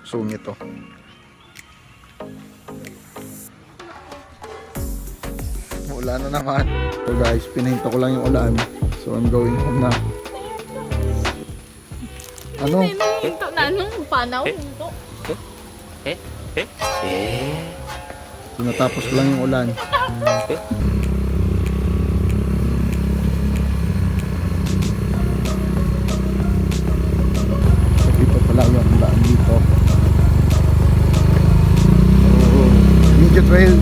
sungit to. Ulan na naman. So guys, pinahinto ko lang yung ulan. So I'm going home na. Ano? Ito na nung panaw ito. Tinatapos ko lang yung ulan. Dito pala yung daan dito. Oh, Medyo trail.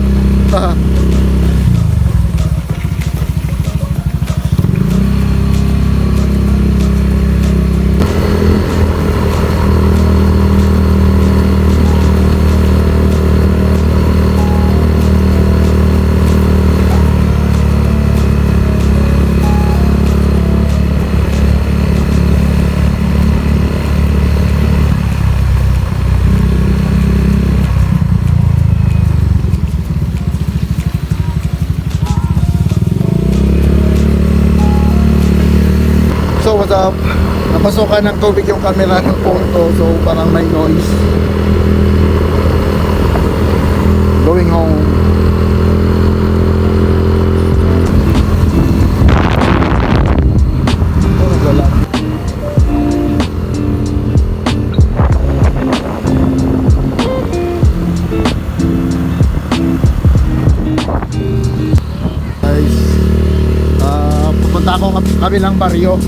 So what's up? Napasukan ng tubig yung camera ng phone ko, so parang may noise. Going home. Oh, naglalak. Guys, pupunta ako kabilang baryo.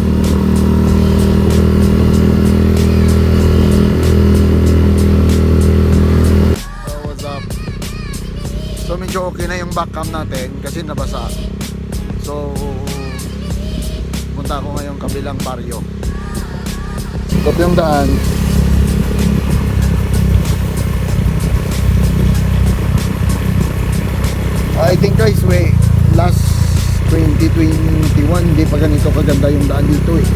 So medyo okay na yung back cam natin kasi nabasa. So punta ako ngayong kabilang baryo. Ito yung daan. I think guys, last 2021 hindi pa ganito kaganda yung daan dito eh.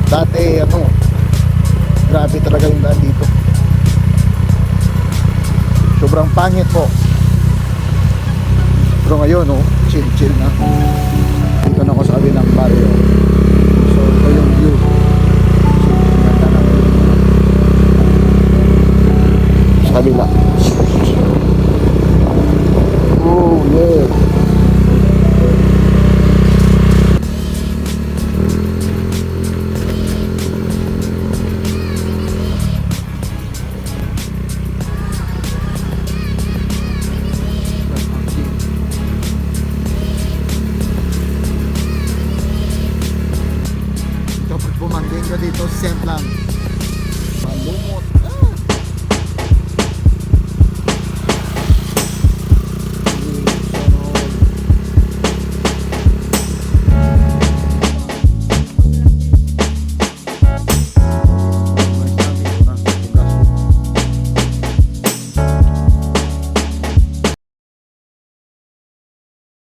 Dati grabe talaga yung daan dito. Sobrang pangit po. Pero ngayon, chill na. Dito na ako sa kabilang baryo. So, ito yung view. Ganda na view. Sa kabila. Oh, yeah. Kapag bumangking ka dito, sent lang.